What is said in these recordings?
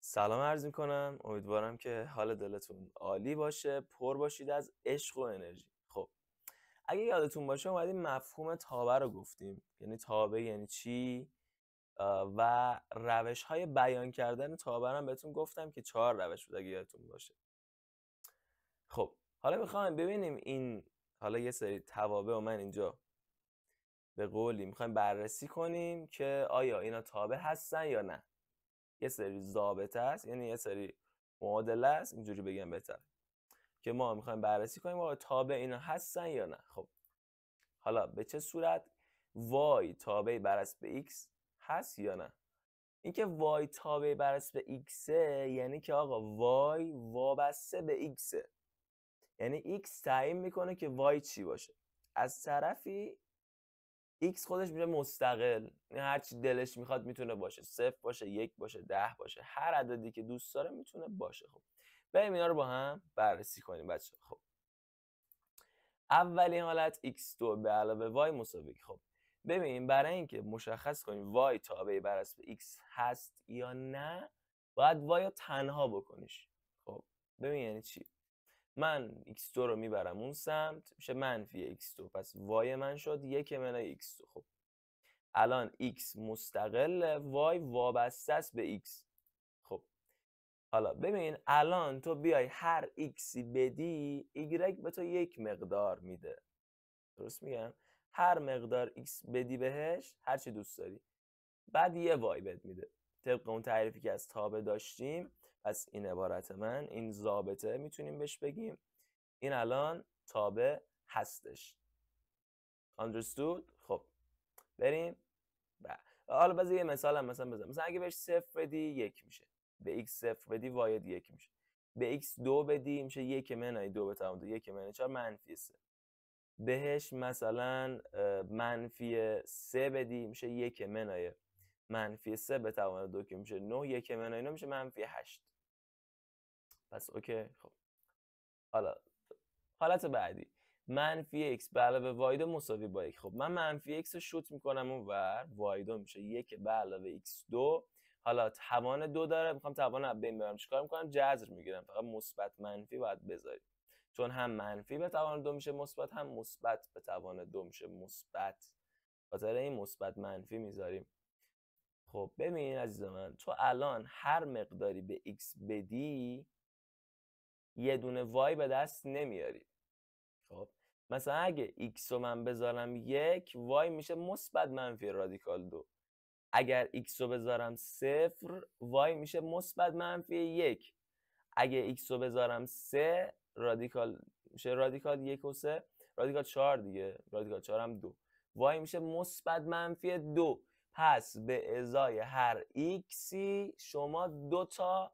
سلام عرض میکنم. امیدوارم که حال دلتون عالی باشه، پر باشید از عشق و انرژی. خب اگه یادتون باشه اومدیم مفهوم تابع رو گفتیم. یعنی تابع یعنی چی و روش های بیان کردن تابع هم بهتون گفتم که 4 روش بود اگه یادتون باشه. خب حالا میخوایم ببینیم این حالا یه سری توابع و من اینجا به قولی میخوایم بررسی کنیم که آیا اینا تابع هستن یا نه. یه سری ضابطه است، یعنی یه سری معادله است، اینجوری بگم بهتر، که ما میخوایم بررسی کنیم آیا تابع اینا هستن یا نه. خب حالا به چه صورت y تابع بر اسب x هست یا نه؟ اینکه y تابع بر اسب x یعنی که آقا y وابسته به x، یعنی x تعیین میکنه که y چی باشه. از طرفی x خودش میشه مستقل، یعنی هر چی دلش میخواد میتونه باشه، 0 باشه، 1 باشه، 10 باشه، هر عددی که دوست داره میتونه باشه. خب بریم اینا رو با هم بررسی کنیم بچه. خب اولین حالت x2 به علاوه y مساوی. خب ببین برای اینکه مشخص کنیم y تابع بر اسب x هست یا نه باید y رو تنها بکنیش. خب ببین یعنی چی؟ من x2 رو میبرم اون سمت، میشه منفی x2، پس y من شد 1 منهای x2. خب الان x مستقل، y وابسته است به x. خب حالا ببین الان تو بیای هر xی بدی y به تو یک مقدار میده. درست میگم؟ هر مقدار x بدی بهش هر چی دوست داری، بعد یه y بهت میده طبق اون تعریفی که از تابع داشتیم. پس این عبارت من، این ضابطه میتونیم بهش بگیم این الان تابع هستش. understood؟ خب بریم حالا بذار یه مثال هم مثلا بزنم. مثلا اگه بهش 0 بدی 1 میشه، به x 0 بدی y 1 میشه، به x 2 بدی میشه 1 منهای 2 به توان 2، 1 منهای 4 منفی 3. بهش مثلا منفی 3 بدی میشه 1 منهای منفی 3 به توان 2 که میشه 9، 1 منهای 9 میشه منفی 8. پس اوکی. خب حالا حالت بعدی منفی x به علاوه y2 مساوی با 1. خب من منفی x رو شوت میکنم اون ور، y2 میشه 1 به علاوه x2. حالا توان 2 داره، میخوام توان رو بین ببرم، چیکار میکنم؟ جذر میگیرم، فقط مثبت منفی باید بذاری، چون هم منفی به توان 2 میشه مثبت، هم مثبت به توان 2 میشه مثبت، خاطر این مثبت منفی میذاریم. خب ببین عزیز من، تو الان هر مقداری به x بدی یه دونه y به دست نمیاری. خب مثلا اگه x رو من بذارم 1، y میشه مثبت منفی رادیکال 2. اگر x رو بذارم 0، y میشه مثبت منفی 1. اگه x رو بذارم 3، رادیکال میشه رادیکال 1 و 3 رادیکال 4 دیگه، رادیکال 4 هم 2، y میشه مثبت منفی 2. پس به ازای هر xی شما 2 تا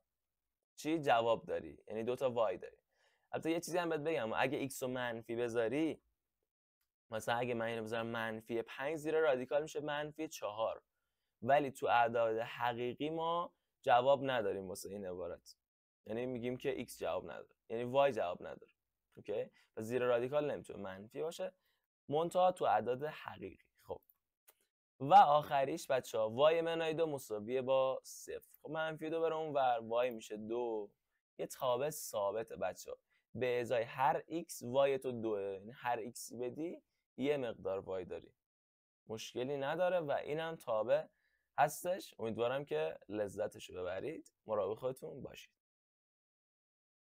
چی جواب داری، یعنی 2 تا y داری. البته یه چیزی هم بهت بگم، اگه x رو منفی بذاری، مثلا اگه من اینو بذارم منفی 5، زیر رادیکال میشه منفی 4. ولی تو اعداد حقیقی ما جواب نداریم واسه این عبارت، یعنی میگیم که x جواب نداره، یعنی y جواب نداره. اوکی؟ پس زیر رادیکال نمیتونه منفی باشه، منتها تو اعداد حقیقی. خب و آخریش بچه‌ها y منهای 2 مساویه با 0. خب منفی 2 بره اون ور، y میشه 2. یه تابع ثابته بچه‌ها، به ازای هر x y تو 2، یعنی هر x بدی یه مقدار y داری، مشکلی نداره و اینم تابع هستش. امیدوارم که لذتشو ببرید. مراقب خودتون باشید.